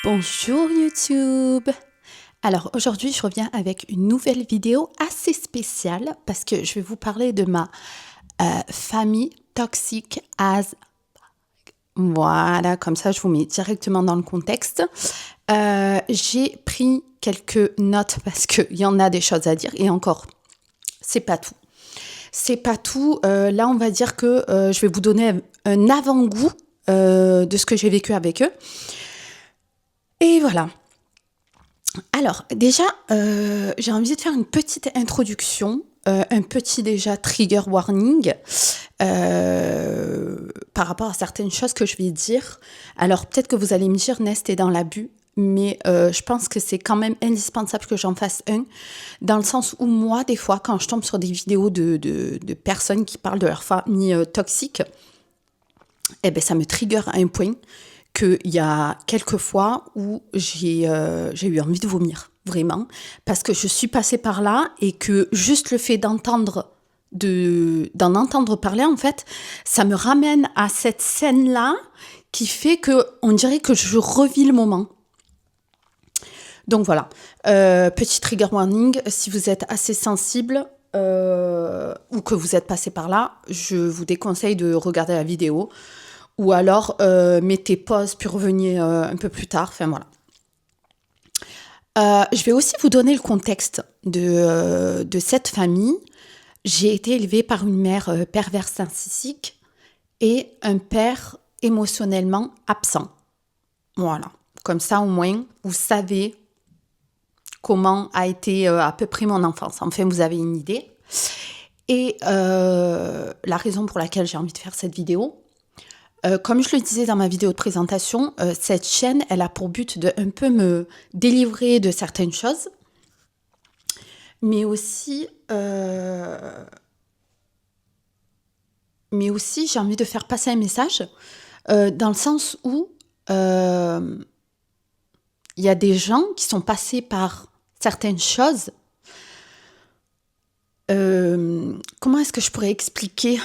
Bonjour YouTube! Alors aujourd'hui je reviens avec une nouvelle vidéo assez spéciale parce que je vais vous parler de ma famille toxique as... Voilà, comme ça je vous mets directement dans le contexte. J'ai pris quelques notes parce qu'il y en a des choses à dire et encore, c'est pas tout. C'est pas tout. Là on va dire que je vais vous donner un avant-goût de ce que j'ai vécu avec eux. Et voilà. Alors, déjà, j'ai envie de faire une petite introduction, un petit déjà trigger warning par rapport à certaines choses que je vais dire. Alors, peut-être que vous allez me dire, Nest, t'es dans l'abus, mais je pense que c'est quand même indispensable que j'en fasse un, dans le sens où moi, des fois, quand je tombe sur des vidéos de personnes qui parlent de leur famille toxique, eh ben, ça me trigger à un point qu'il y a quelques fois où j'ai eu envie de vomir, vraiment, parce que je suis passée par là et que juste le fait d'en entendre parler, en fait, ça me ramène à cette scène-là qui fait qu'on dirait que je revis le moment. Donc voilà, petit trigger warning, si vous êtes assez sensible ou que vous êtes passé par là, je vous déconseille de regarder la vidéo. Ou alors, mettez pause, puis revenez un peu plus tard. Enfin, voilà. Je vais aussi vous donner le contexte de cette famille. J'ai été élevée par une mère perverse narcissique et un père émotionnellement absent. Voilà. Comme ça, au moins, vous savez comment a été à peu près mon enfance. Enfin, vous avez une idée. Et la raison pour laquelle j'ai envie de faire cette vidéo, comme je le disais dans ma vidéo de présentation, cette chaîne, elle a pour but de un peu me délivrer de certaines choses, mais aussi j'ai envie de faire passer un message dans le sens où il y a des gens qui sont passés par certaines choses. Comment est-ce que je pourrais expliquer ?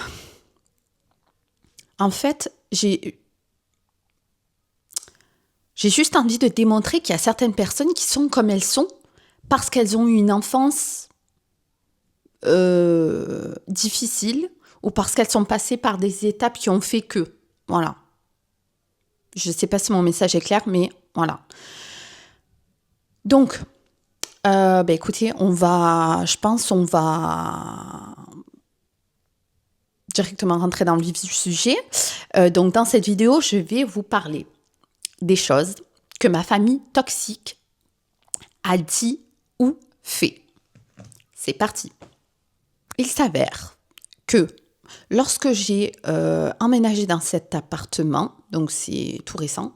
En fait, j'ai juste envie de démontrer qu'il y a certaines personnes qui sont comme elles sont parce qu'elles ont eu une enfance difficile ou parce qu'elles sont passées par des étapes qui ont fait que. Voilà. Je ne sais pas si mon message est clair, mais voilà. Donc, écoutez, on va directement rentrer dans le vif du sujet. Donc, dans cette vidéo, je vais vous parler des choses que ma famille toxique a dit ou fait. C'est parti. Il s'avère que lorsque j'ai emménagé dans cet appartement, donc c'est tout récent,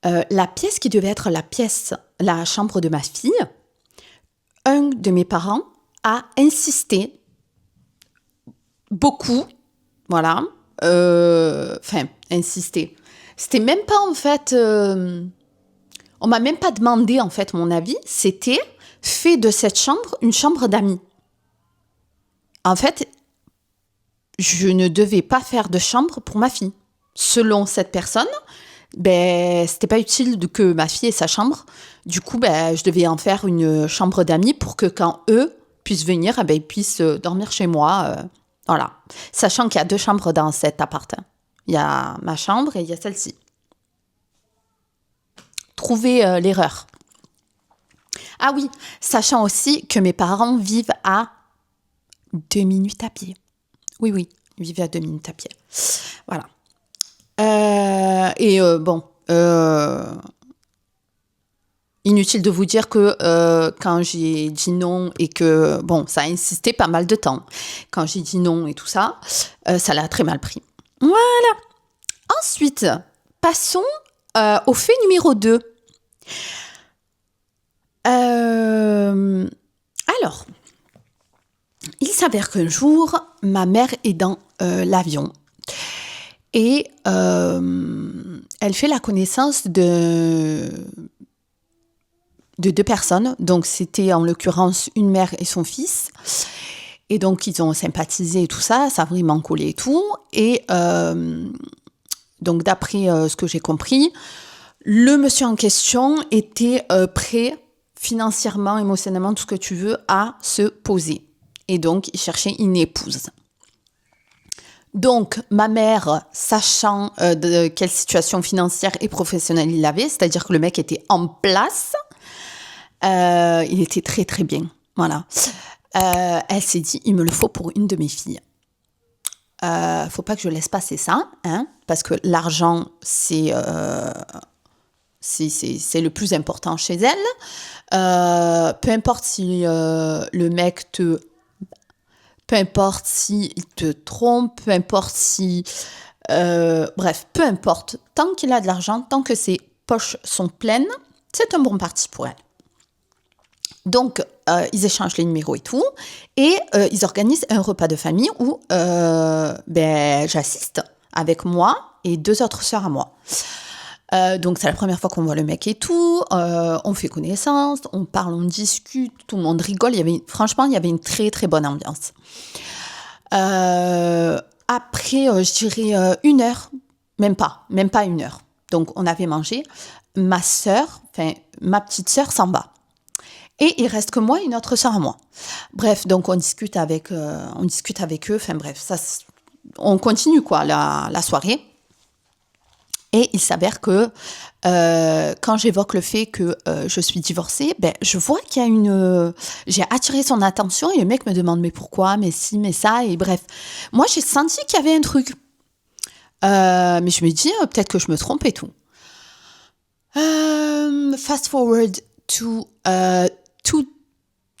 la pièce qui devait être la chambre de ma fille, un de mes parents a insisté beaucoup, voilà, insisté. C'était même pas en fait, on m'a même pas demandé en fait mon avis, c'était fait de cette chambre une chambre d'amis. En fait, je ne devais pas faire de chambre pour ma fille. Selon cette personne, c'était pas utile que ma fille ait sa chambre. Du coup, je devais en faire une chambre d'amis pour que quand eux puissent venir, ils puissent dormir chez moi. Voilà. Sachant qu'il y a 2 chambres dans cet appart. Il y a ma chambre et il y a celle-ci. Trouvez l'erreur. Ah oui, sachant aussi que mes parents vivent à 2 minutes à pied. Oui, ils vivent à 2 minutes à pied. Voilà. Inutile de vous dire que quand j'ai dit non et que, ça a insisté pas mal de temps. Quand j'ai dit non et tout ça, ça l'a très mal pris. Voilà. Ensuite, passons au fait numéro 2. Alors, il s'avère qu'un jour, ma mère est dans l'avion et elle fait la connaissance de 2 personnes. Donc, c'était en l'occurrence une mère et son fils. Et donc, ils ont sympathisé et tout ça, ça a vraiment collé et tout. Et donc, d'après ce que j'ai compris, Le monsieur en question était prêt financièrement, émotionnellement, tout ce que tu veux, à se poser. Et donc, il cherchait une épouse. Donc, ma mère, sachant de quelle situation financière et professionnelle il avait, c'est-à-dire que le mec était en place, il était très très bien. Voilà. Elle s'est dit, il me le faut pour une de mes filles. Faut pas que je laisse passer ça, hein, parce que l'argent, c'est le plus important chez elle. Peu importe si le mec te... Peu importe s'il te trompe, peu importe si... bref, peu importe. Tant qu'il a de l'argent, tant que ses poches sont pleines, c'est un bon parti pour elle. Donc, ils échangent les numéros et tout, et ils organisent un repas de famille où j'assiste avec moi et 2 autres sœurs à moi. Donc, c'est la première fois qu'on voit le mec et tout, on fait connaissance, on parle, on discute, tout le monde rigole. Franchement, il y avait une très, très bonne ambiance. Après, je dirais 1 heure, même pas 1 heure. Donc, on avait mangé. Ma petite sœur s'en va. Et il reste que moi et une autre sœur à moi. Bref, donc on discute avec eux. Enfin bref, on continue quoi la soirée. Et il s'avère que quand j'évoque le fait que je suis divorcée, je vois qu'il y a j'ai attiré son attention et le mec me demande mais pourquoi, mais si, mais ça. Et bref, moi j'ai senti qu'il y avait un truc. Mais je me dis peut-être que je me trompe et tout. Fast forward to 2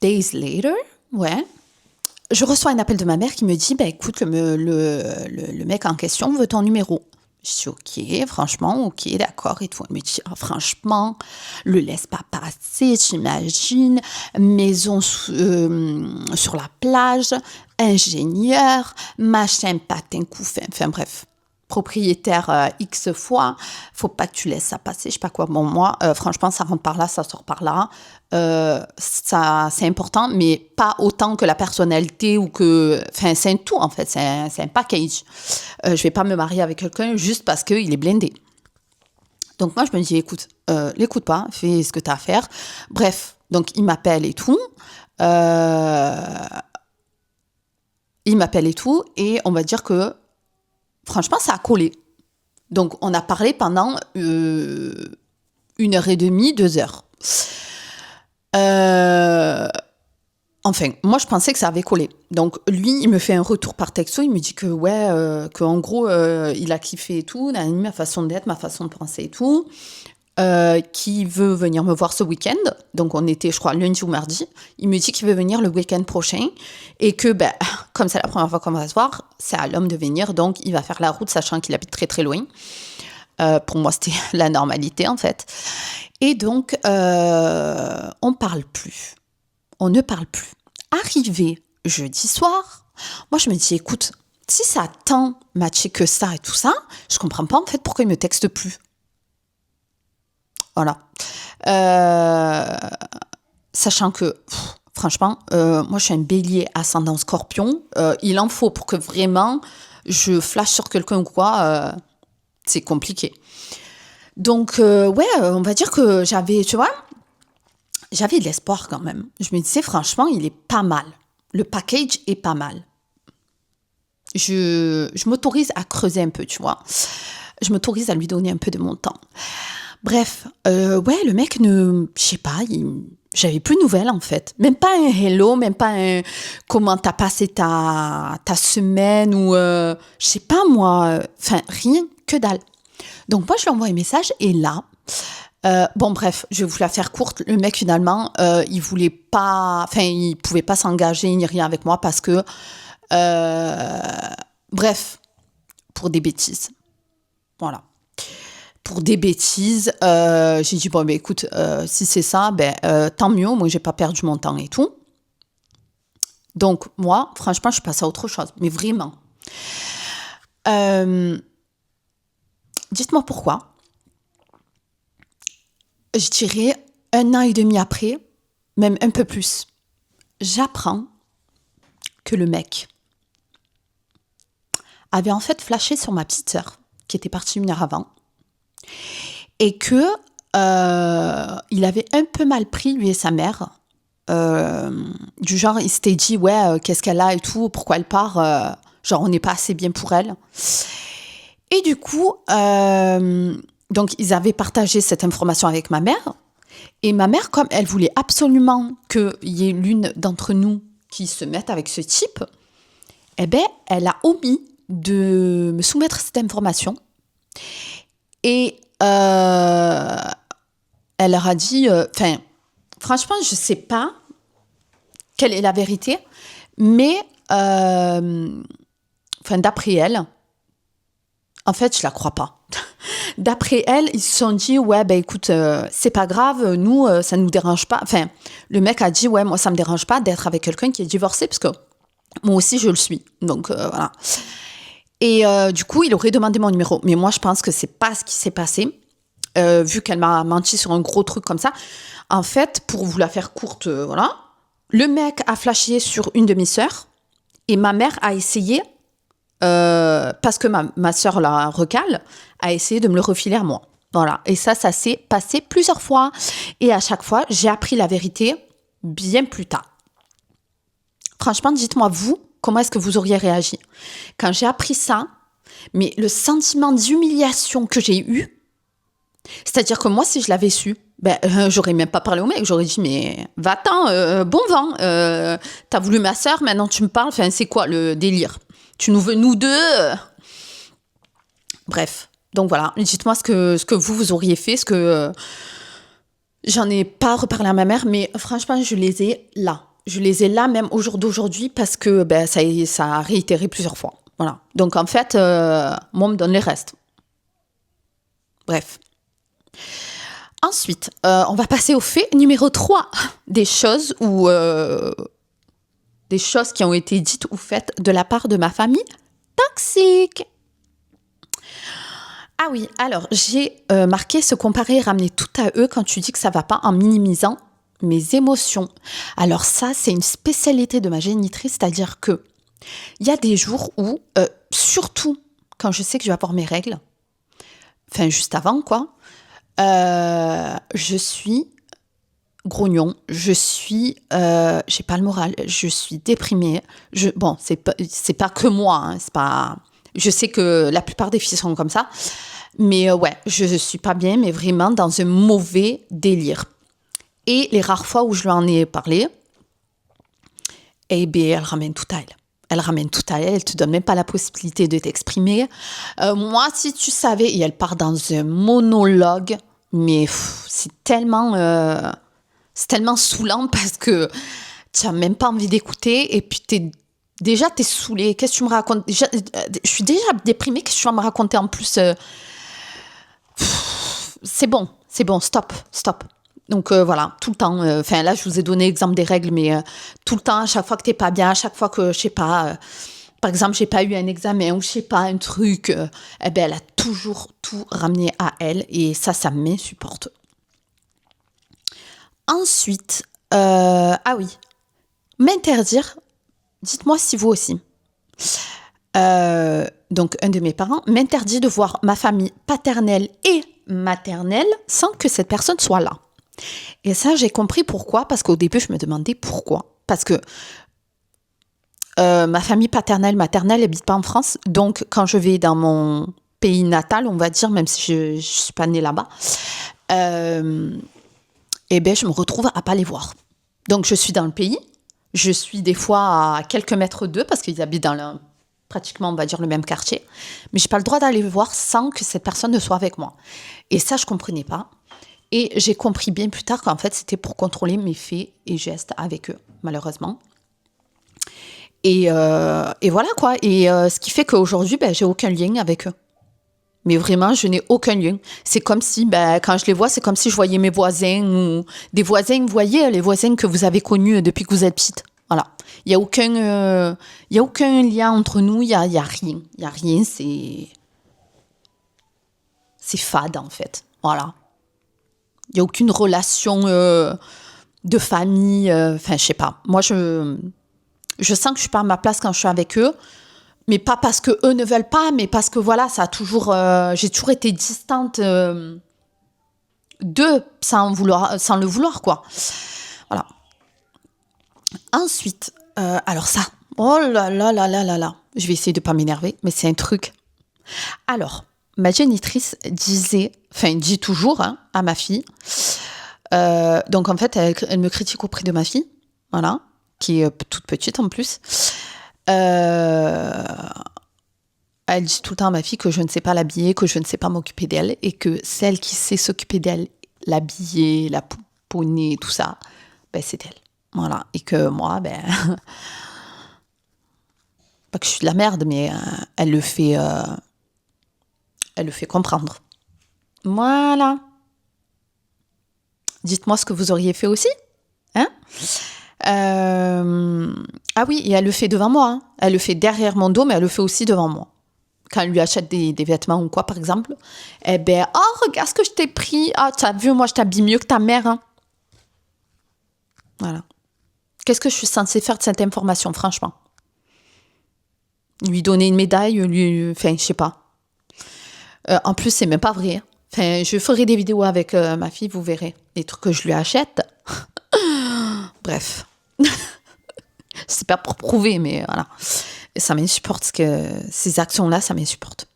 days later, ouais. Je reçois un appel de ma mère qui me dit écoute, le mec en question veut ton numéro. Je dis ok, franchement, ok, d'accord et tout. Elle me dit franchement, le laisse pas passer, j'imagine. Maison sur la plage, ingénieur, machin, patin, couffin, enfin bref. Propriétaire X fois, faut pas que tu laisses ça passer, je sais pas quoi. Bon, moi, franchement, ça rentre par là, ça sort par là. Ça, c'est important, mais pas autant que la personnalité ou que... Enfin, c'est un tout, en fait, c'est un package. Je vais pas me marier avec quelqu'un juste parce qu'il est blindé. Donc, moi, je me dis, écoute, l'écoute pas, fais ce que tu as à faire. Bref, donc, il m'appelle et tout. Et on va dire que franchement, ça a collé. Donc, on a parlé pendant 1h30, 2 heures. Enfin, moi, je pensais que ça avait collé. Donc, lui, il me fait un retour par texto. Il me dit que, qu'en gros, il a kiffé et tout, ma façon d'être, ma façon de penser et tout. Qui veut venir me voir ce week-end. Donc, on était, je crois, lundi ou mardi. Il me dit qu'il veut venir le week-end prochain. Et que, comme c'est la première fois qu'on va se voir, c'est à l'homme de venir. Donc, il va faire la route, sachant qu'il habite très, très loin. Pour moi, c'était la normalité, en fait. Et donc, on parle plus. On ne parle plus. Arrivé jeudi soir, moi, je me dis, écoute, si ça a tant matché que ça et tout ça, je comprends pas, en fait, pourquoi il me texte plus. Voilà. Sachant que, franchement, moi, je suis un bélier ascendant scorpion. Il en faut pour que vraiment je flash sur quelqu'un ou quoi. C'est compliqué. Donc, on va dire que j'avais de l'espoir quand même. Je me disais, franchement, il est pas mal. Le package est pas mal. Je m'autorise à creuser un peu, tu vois. Je m'autorise à lui donner un peu de mon temps. Bref, le mec je sais pas, j'avais plus de nouvelles en fait. Même pas un hello, même pas un comment t'as passé ta semaine ou je sais pas moi, enfin rien, que dalle. Donc moi je lui envoie un message et là, bref, je vais vous la faire courte. Le mec finalement, il pouvait pas s'engager ni rien avec moi parce que, bref, pour des bêtises. Voilà. Pour des bêtises, j'ai dit écoute, si c'est ça, tant mieux, moi j'ai pas perdu mon temps et tout. Donc moi, franchement, je passe à autre chose, mais vraiment. Dites-moi pourquoi. Je dirais 1 an et demi après, même un peu plus, j'apprends que le mec avait en fait flashé sur ma petite sœur, qui était partie 1 heure avant. et que il avait un peu mal pris, lui et sa mère. Du genre, il s'était dit, ouais, qu'est-ce qu'elle a et tout, pourquoi elle part, genre, on n'est pas assez bien pour elle. Et du coup, donc, ils avaient partagé cette information avec ma mère. Et ma mère, comme elle voulait absolument qu'il y ait l'une d'entre nous qui se mette avec ce type, eh ben, elle a omis de me soumettre cette information. Et elle leur a dit, franchement, je ne sais pas quelle est la vérité, mais d'après elle, en fait, je la crois pas. D'après elle, ils se sont dit, ouais, ben écoute, c'est pas grave, nous, ça nous dérange pas. Enfin, le mec a dit, ouais, moi, ça me dérange pas d'être avec quelqu'un qui est divorcé, parce que moi aussi, je le suis. Donc, voilà. Et du coup, il aurait demandé mon numéro. Mais moi, je pense que c'est pas ce qui s'est passé, vu qu'elle m'a menti sur un gros truc comme ça. En fait, pour vous la faire courte, voilà, le mec a flashé sur une de mes sœurs, et ma mère a essayé, parce que ma sœur, la recale, a essayé de me le refiler à moi. Voilà. Et ça s'est passé plusieurs fois. Et à chaque fois, j'ai appris la vérité bien plus tard. Franchement, dites-moi, vous, comment est-ce que vous auriez réagi? Quand j'ai appris ça, mais le sentiment d'humiliation que j'ai eu, c'est-à-dire que moi, si je l'avais su, j'aurais même pas parlé au mec. J'aurais dit, mais va-t'en, bon vent, t'as voulu ma sœur, maintenant tu me parles, enfin, c'est quoi le délire? Tu nous veux, nous deux? Bref, donc voilà, dites-moi ce que vous auriez fait, ce que... j'en ai pas reparlé à ma mère, mais franchement, je les ai là. Je les ai là même au jour d'aujourd'hui parce que ça a réitéré plusieurs fois. Voilà. Donc en fait, moi, on me donne les restes. Bref. Ensuite, on va passer au fait numéro 3 des choses qui ont été dites ou faites de la part de ma famille toxique. Ah oui, alors j'ai marqué se comparer et ramener tout à eux quand tu dis que ça va pas en minimisant mes émotions. Alors ça, c'est une spécialité de ma génitrice, c'est-à-dire que il y a des jours où, surtout quand je sais que je vais avoir mes règles, enfin juste avant quoi, je suis grognon, j'ai pas le moral, je suis déprimée. Bon, c'est pas que moi, hein, c'est pas. Je sais que la plupart des filles sont comme ça, mais ouais, je suis pas bien, mais vraiment dans un mauvais délire. Et les rares fois où je lui en ai parlé, eh bien, elle ramène tout à elle. Elle ramène tout à elle, elle te donne même pas la possibilité de t'exprimer. Moi, si tu savais, et elle part dans un monologue, mais c'est tellement saoulant parce que tu n'as même pas envie d'écouter et puis t'es saoulée. Qu'est-ce que tu me racontes? Je suis déjà déprimée, qu'est-ce que tu vas me raconter en plus? C'est bon, stop. Donc voilà, tout le temps, là je vous ai donné l'exemple des règles, mais tout le temps, à chaque fois que t'es pas bien, à chaque fois que, je sais pas, par exemple, j'ai pas eu un examen ou je sais pas, un truc, elle a toujours tout ramené à elle et ça m'insupporte. Ensuite, ah oui, m'interdire, dites-moi si vous aussi. Donc un de mes parents m'interdit de voir ma famille paternelle et maternelle sans que cette personne soit là. Et ça, j'ai compris pourquoi, parce qu'au début, je me demandais pourquoi. Parce que ma famille paternelle, maternelle n'habite pas en France. Donc, quand je vais dans mon pays natal, on va dire, même si je ne suis pas née là-bas, je me retrouve à ne pas les voir. Donc, je suis dans le pays. Je suis des fois à quelques mètres d'eux, parce qu'ils habitent dans pratiquement, on va dire, le même quartier. Mais je n'ai pas le droit d'aller les voir sans que cette personne ne soit avec moi. Et ça, je ne comprenais pas. Et j'ai compris bien plus tard qu'en fait, c'était pour contrôler mes faits et gestes avec eux, malheureusement. Et voilà quoi. Et ce qui fait qu'aujourd'hui, j'ai aucun lien avec eux. Mais vraiment, je n'ai aucun lien. C'est comme si, quand je les vois, c'est comme si je voyais mes voisins ou des voisins, vous voyez, les voisins que vous avez connus depuis que vous êtes petite. Voilà. Il y a aucun lien entre nous, il y a rien. Il y a rien, c'est fade en fait. Voilà. Il n'y a aucune relation de famille. Je sais pas. Moi, je sens que je suis pas à ma place quand je suis avec eux. Mais pas parce qu'eux ne veulent pas, mais parce que voilà, ça a toujours... j'ai toujours été distante sans le vouloir, quoi. Voilà. Ensuite, alors ça, oh là là là là là là, je vais essayer de pas m'énerver, mais c'est un truc. Alors, ma génitrice dit toujours à ma fille, donc en fait, elle me critique auprès de ma fille, voilà, qui est toute petite en plus. Elle dit tout le temps à ma fille que je ne sais pas l'habiller, que je ne sais pas m'occuper d'elle, et que celle qui sait s'occuper d'elle, l'habiller, la pouponner, tout ça, ben c'est elle. Voilà, et que moi, pas que je suis de la merde, mais elle le fait comprendre. Voilà. Dites-moi ce que vous auriez fait aussi. Hein? Ah oui, et elle le fait devant moi. Hein. Elle le fait derrière mon dos, mais elle le fait aussi devant moi. Quand elle lui achète des vêtements ou quoi, par exemple, oh, regarde ce que je t'ai pris. Ah, tu as vu, moi, je t'habille mieux que ta mère. Hein. Voilà. Qu'est-ce que je suis censée faire de cette information, franchement? Lui donner une médaille, enfin, je sais pas. En plus, c'est même pas vrai. Enfin, je ferai des vidéos avec ma fille, vous verrez. Les trucs que je lui achète. Bref. C'est pas pour prouver, mais voilà. Et ça m'insupporte, ces actions-là, ça m'insupporte.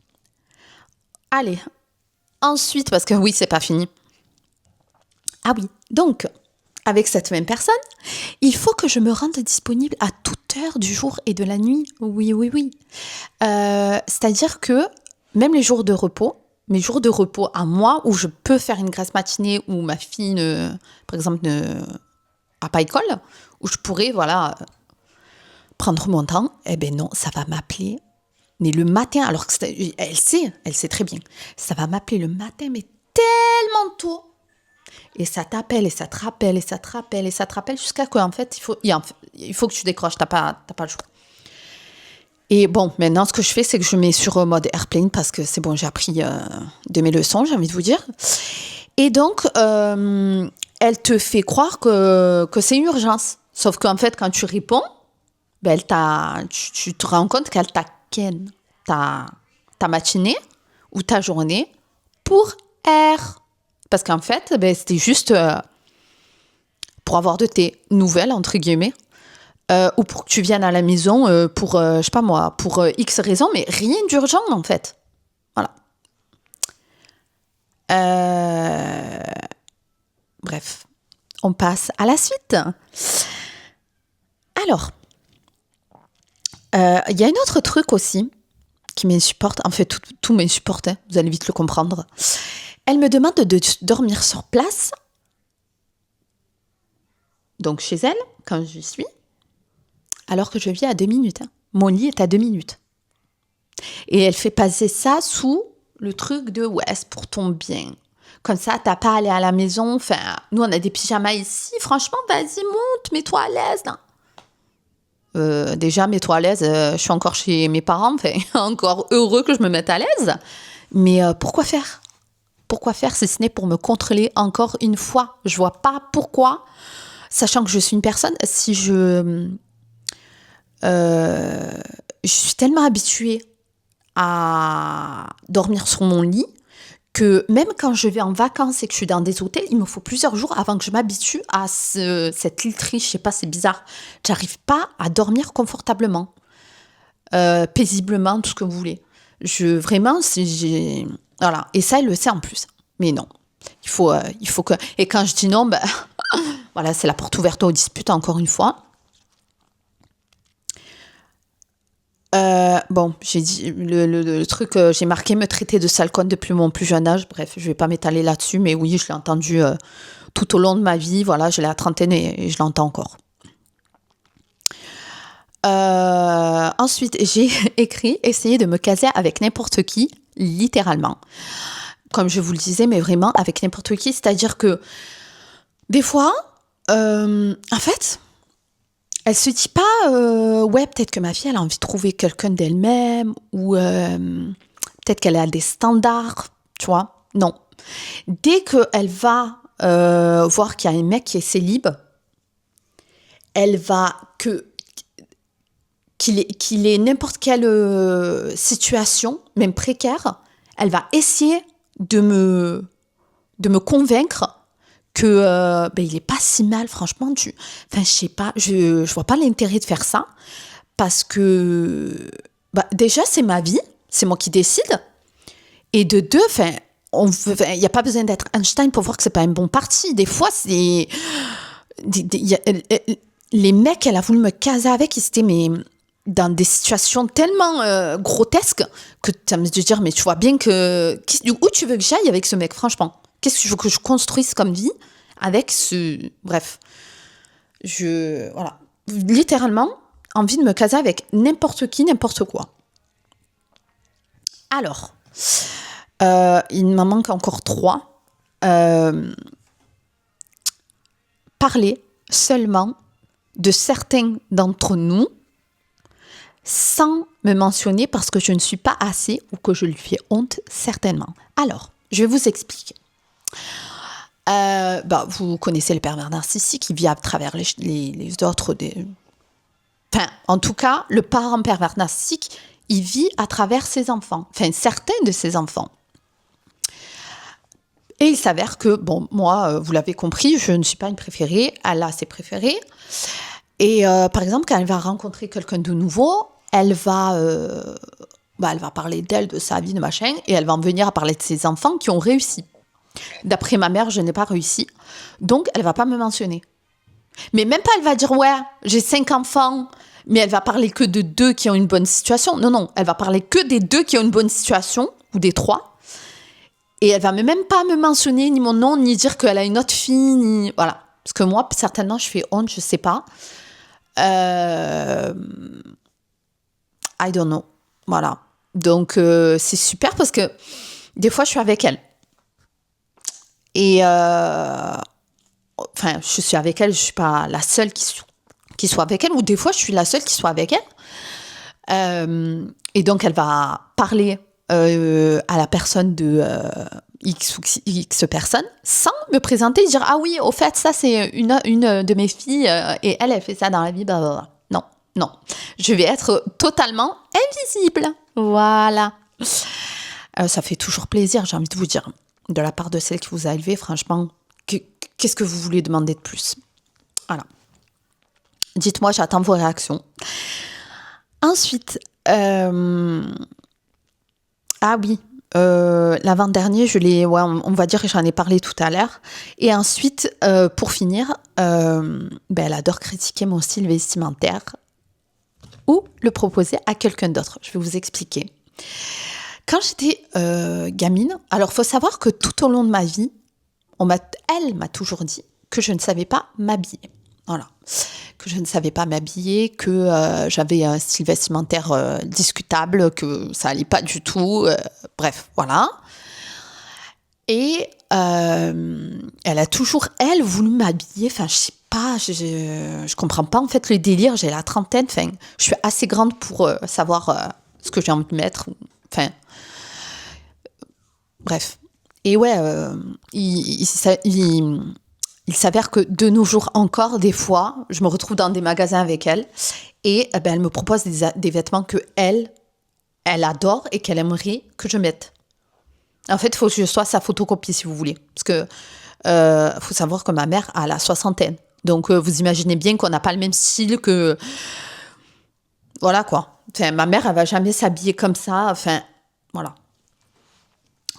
Allez. Ensuite, parce que oui, c'est pas fini. Ah oui, donc, avec cette même personne, il faut que je me rende disponible à toute heure du jour et de la nuit. Oui, oui, oui. C'est-à-dire que même les jours de repos, mes jours de repos à moi, où je peux faire une grasse matinée, où ma fille, par exemple, n'a pas école, où je pourrais, voilà, prendre mon temps, eh ben non, ça va m'appeler. Mais le matin, alors elle sait très bien, ça va m'appeler le matin, mais tellement tôt. Et ça t'appelle, et ça te rappelle, et ça te rappelle, et ça te rappelle, jusqu'à quoi, en fait, il faut que tu décroches, t'as pas le choix. Et bon, maintenant, ce que je fais, c'est que je mets sur mode airplane, parce que c'est bon, j'ai appris de mes leçons, j'ai envie de vous dire. Et donc, elle te fait croire que c'est une urgence. Sauf qu'en fait, quand tu réponds, tu te rends compte qu'elle t'a ken ta matinée ou ta journée pour R. Parce qu'en fait, c'était juste pour avoir de tes nouvelles, entre guillemets, ou pour que tu viennes à la maison pour, je sais pas moi, pour X raisons, mais rien d'urgent, en fait. Voilà. Bref, on passe à la suite. Alors, il y a un autre truc aussi qui m'insupporte. En fait, tout m'insupporte, hein, vous allez vite le comprendre. Elle me demande de dormir sur place, donc chez elle, quand je suis, alors que je vis à 2 minutes. Hein. Mon lit est à 2 minutes. Et elle fait passer ça sous le truc de « ouais, c'est pour ton bien ». Comme ça, t'as pas à aller à la maison. Enfin, nous, on a des pyjamas ici. Franchement, vas-y, monte, mets-toi à l'aise. Déjà, mets-toi à l'aise. Je suis encore chez mes parents. Enfin, encore heureux que je me mette à l'aise. Mais pourquoi faire ? Pourquoi faire si ce n'est pour me contrôler encore une fois ? Je vois pas pourquoi, sachant que je suis une personne, si je suis tellement habituée à dormir sur mon lit que même quand je vais en vacances et que je suis dans des hôtels, il me faut plusieurs jours avant que je m'habitue à cette literie. Je sais pas, c'est bizarre. J'arrive pas à dormir confortablement, paisiblement, tout ce que vous voulez. Vraiment, voilà. Et ça, elle le sait en plus. Mais non, il faut que. Et quand je dis non, voilà, c'est la porte ouverte aux disputes encore une fois. Bon, j'ai dit le truc, j'ai marqué me traiter de sale conne depuis mon plus jeune âge. Bref, je vais pas m'étaler là-dessus, mais oui, je l'ai entendu tout au long de ma vie. Voilà, j'ai la trentaine et je l'entends encore. Ensuite, j'ai écrit essayer de me caser avec n'importe qui, littéralement. Comme je vous le disais, mais vraiment avec n'importe qui. C'est-à-dire que des fois, en fait, elle se dit pas ouais, peut-être que ma fille elle a envie de trouver quelqu'un d'elle-même ou peut-être qu'elle a des standards, tu vois. Non. Dès qu'elle va voir qu'il y a un mec qui est célib, elle va qu'il ait n'importe quelle situation, même précaire, elle va essayer de me de me convaincre que il est pas si mal, franchement. Enfin, je sais pas, je vois pas l'intérêt de faire ça parce que déjà c'est ma vie, c'est moi qui décide. Et de deux, enfin, il n'y a pas besoin d'être Einstein pour voir que c'est pas un bon parti. Des fois, c'est les mecs qu'elle a voulu me caser avec, ils étaient dans des situations tellement grotesques que tu as me dire, mais tu vois bien que où tu veux que j'aille avec ce mec, franchement. Qu'est-ce que tu veux que je construise comme vie avec ce... Bref. Voilà. Littéralement, envie de me caser avec n'importe qui, n'importe quoi. Alors, il m'en manque encore 3. Parler seulement de certains d'entre nous sans me mentionner parce que je ne suis pas assez ou que je lui fais honte, certainement. Alors, je vais vous expliquer. Vous connaissez le pervers narcissique qui vit à travers les autres. Enfin, en tout cas, le parent pervers narcissique, il vit à travers ses enfants. Enfin, certains de ses enfants. Et il s'avère que, moi, vous l'avez compris, je ne suis pas une préférée. Elle a ses préférés. Et par exemple, quand elle va rencontrer quelqu'un de nouveau, elle va parler d'elle, de sa vie, de machin, et elle va en venir à parler de ses enfants qui ont réussi. D'après ma mère, je n'ai pas réussi. Donc, elle ne va pas me mentionner. Mais même pas, elle va dire, ouais, j'ai 5 enfants, mais elle va parler que de 2 qui ont une bonne situation. Non, elle va parler que des 2 qui ont une bonne situation, ou des 3. Et elle va même pas me mentionner ni mon nom, ni dire qu'elle a une autre fille, ni... Voilà. Parce que moi, certainement, je fais honte, je sais pas. I don't know. Voilà. Donc, c'est super parce que des fois, je suis avec elle. Et je suis avec elle, je suis pas la seule qui soit avec elle, ou des fois, je suis la seule qui soit avec elle. Et donc, elle va parler à la personne de X ou X personne, sans me présenter et dire « Ah oui, au fait, ça, c'est une de mes filles, et elle fait ça dans la vie, blablabla. » Non. Je vais être totalement invisible. Voilà. Ça fait toujours plaisir, j'ai envie de vous dire. De la part de celle qui vous a élevé, franchement, qu'est-ce que vous voulez demander de plus? Voilà. Dites-moi, j'attends vos réactions. Ensuite, l'avant-dernier, on va dire que j'en ai parlé tout à l'heure. Et ensuite, pour finir, elle adore critiquer mon style vestimentaire ou le proposer à quelqu'un d'autre. Je vais vous expliquer. Quand j'étais gamine, alors il faut savoir que tout au long de ma vie, elle m'a toujours dit que je ne savais pas m'habiller. Voilà. Que je ne savais pas m'habiller, que j'avais un style vestimentaire discutable, que ça allait pas du tout. Bref, voilà. Et elle a toujours, voulu m'habiller. Enfin, je sais pas, je comprends pas en fait le délire. J'ai la trentaine. Enfin, je suis assez grande pour savoir ce que j'ai envie de mettre. Enfin, bref. Et ouais, il s'avère que de nos jours encore, des fois, je me retrouve dans des magasins avec elle et elle me propose des vêtements que elle adore et qu'elle aimerait que je mette. En fait, il faut que je sois sa photocopie, si vous voulez. Parce que faut savoir que ma mère a la soixantaine. Donc, vous imaginez bien qu'on n'a pas le même style que... Voilà, quoi. Enfin, ma mère, elle va jamais s'habiller comme ça. Enfin, voilà.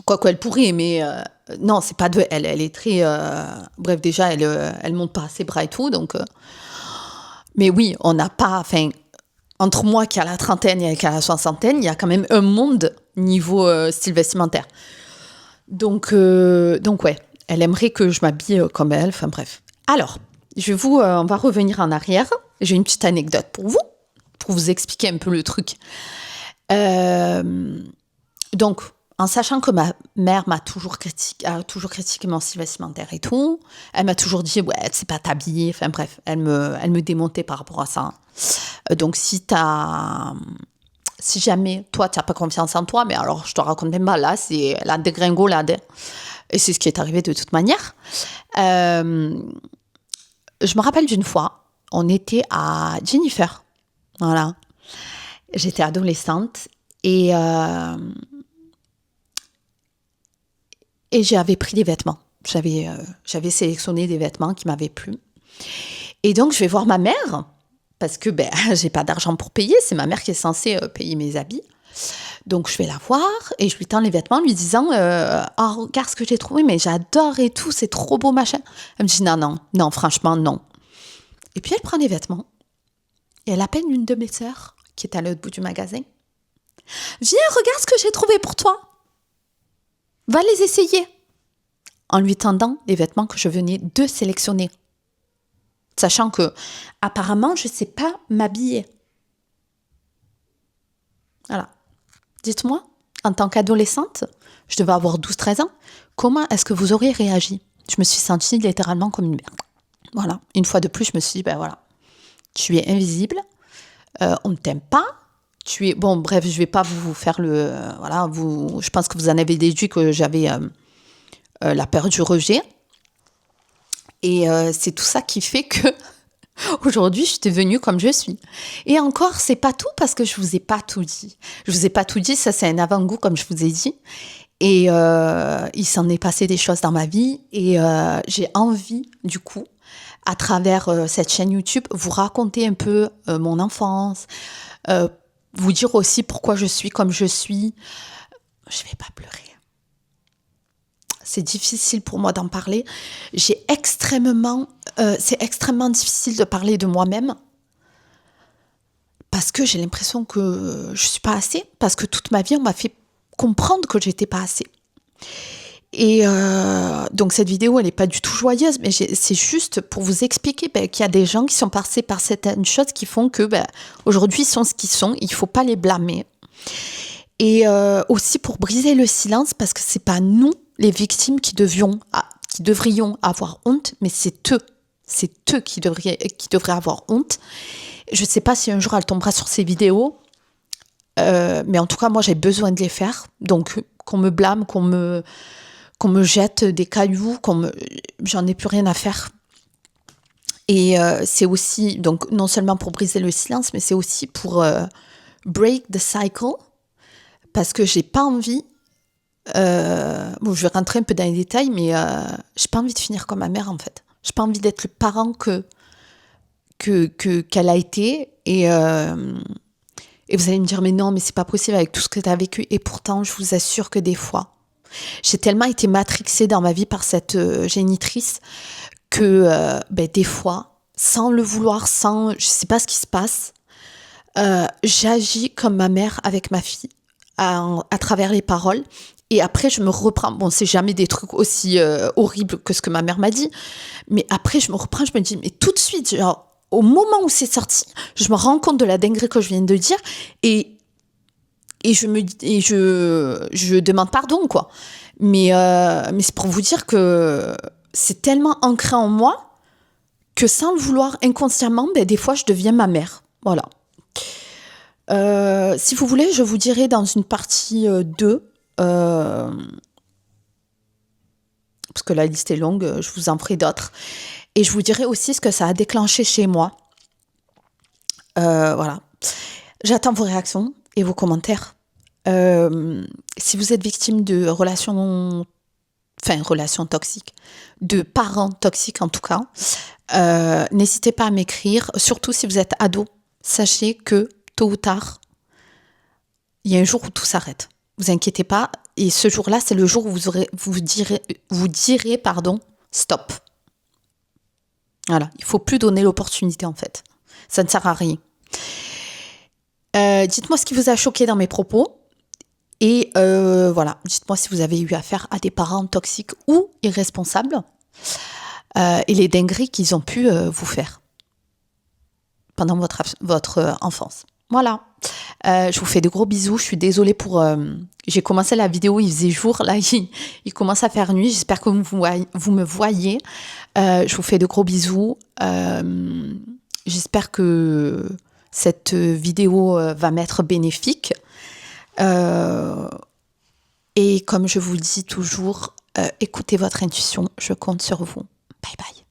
Quoi qu'elle pourrait, mais non, c'est pas de elle. Elle est très... bref, déjà, elle monte pas ses bras et tout, donc... mais oui, on n'a pas... Enfin, entre moi qui a la trentaine et elle qui a la soixantaine, il y a quand même un monde niveau style vestimentaire. Donc ouais, elle aimerait que je m'habille comme elle, enfin bref. Alors, on va revenir en arrière. J'ai une petite anecdote pour vous expliquer un peu le truc. Donc, en sachant que ma mère a toujours critiqué mon style vestimentaire et tout, elle m'a toujours dit, ouais, tu sais pas t'habiller, enfin bref, elle me démontait par rapport à ça. Donc, si jamais, toi, tu n'as pas confiance en toi, mais alors, je te raconte même pas, là, c'est la dégringolade. Et c'est ce qui est arrivé de toute manière. Je me rappelle d'une fois, on était à Jennifer. Voilà. J'étais adolescente et j'avais pris des vêtements. j'avais sélectionné des vêtements qui m'avaient plu. Et donc, je vais voir ma mère, parce que j'ai pas d'argent pour payer. C'est ma mère qui est censée payer mes habits. Donc, je vais la voir et je lui tends les vêtements, lui disant oh, regarde ce que j'ai trouvé, mais j'adore et tout, c'est trop beau, machin. Elle me dit non, franchement, non. Et puis, elle prend les vêtements et elle appelle une de mes sœurs qui est à l'autre bout du magasin. Viens, regarde ce que j'ai trouvé pour toi. Va les essayer. En lui tendant les vêtements que je venais de sélectionner. Sachant que, apparemment, je ne sais pas m'habiller. Voilà. Dites-moi, en tant qu'adolescente, je devais avoir 12-13 ans, comment est-ce que vous auriez réagi? Je me suis sentie littéralement comme une merde. Voilà. Une fois de plus, je me suis dit, voilà, tu es invisible, on ne t'aime pas, tu es... Bon, bref, je ne vais pas vous faire le... voilà, je pense que vous en avez déduit que j'avais la peur du rejet. Et c'est tout ça qui fait que aujourd'hui, je suis devenue comme je suis. Et encore, c'est pas tout parce que je vous ai pas tout dit. Je vous ai pas tout dit, ça c'est un avant-goût comme je vous ai dit. Et il s'en est passé des choses dans ma vie et j'ai envie du coup, à travers cette chaîne YouTube, vous raconter un peu mon enfance, vous dire aussi pourquoi je suis comme je suis. Je vais pas pleurer. C'est difficile pour moi d'en parler. C'est extrêmement difficile de parler de moi-même parce que j'ai l'impression que je suis pas assez, parce que toute ma vie, on m'a fait comprendre que j'étais pas assez. Et donc cette vidéo, elle n'est pas du tout joyeuse, mais c'est juste pour vous expliquer qu'il y a des gens qui sont passés par certaines choses qui font que aujourd'hui, ils sont ce qu'ils sont, il ne faut pas les blâmer. Et aussi pour briser le silence, parce que c'est pas nous, les victimes, qui devrions avoir honte, mais c'est eux qui devraient avoir honte. Je ne sais pas si un jour elle tombera sur ces vidéos, mais en tout cas, moi, j'ai besoin de les faire. Donc, qu'on me blâme, qu'on me jette des cailloux, j'en ai plus rien à faire. Et c'est aussi, donc, non seulement pour briser le silence, mais c'est aussi pour break the cycle, parce que j'ai pas envie, je vais rentrer un peu dans les détails, mais j'ai pas envie de finir comme ma mère, en fait. J'ai pas envie d'être le parent qu'elle a été, et vous allez me dire, mais non, mais c'est pas possible avec tout ce que tu as vécu. Et pourtant, je vous assure que des fois, j'ai tellement été matrixée dans ma vie par cette génitrice que des fois, sans le vouloir, je sais pas ce qui se passe, j'agis comme ma mère avec ma fille à travers les paroles. Et après, je me reprends. Bon, c'est jamais des trucs aussi horribles que ce que ma mère m'a dit. Mais après, je me reprends, je me dis, mais tout de suite, genre, au moment où c'est sorti, je me rends compte de la dinguerie que je viens de dire et je demande pardon, quoi. Mais c'est pour vous dire que c'est tellement ancré en moi que sans le vouloir inconsciemment, des fois, je deviens ma mère. Voilà. Si vous voulez, je vous dirai dans une partie 2, parce que la liste est longue, je vous en ferai d'autres. Et je vous dirai aussi ce que ça a déclenché chez moi. Voilà. J'attends vos réactions et vos commentaires. Si vous êtes victime de relations toxiques, de parents toxiques en tout cas, n'hésitez pas à m'écrire, surtout si vous êtes ado. Sachez que tôt ou tard, il y a un jour où tout s'arrête. Vous inquiétez pas. Et ce jour-là, c'est le jour où vous direz stop. Voilà, il ne faut plus donner l'opportunité en fait. Ça ne sert à rien. Dites-moi ce qui vous a choqué dans mes propos. Et voilà, dites-moi si vous avez eu affaire à des parents toxiques ou irresponsables et les dingueries qu'ils ont pu vous faire pendant votre enfance. Voilà. Je vous fais de gros bisous. Je suis désolée pour... j'ai commencé la vidéo, il faisait jour. Là, il commence à faire nuit. J'espère que vous me voyez. Je vous fais de gros bisous. J'espère que cette vidéo va m'être bénéfique. Et comme je vous le dis toujours, écoutez votre intuition. Je compte sur vous. Bye bye.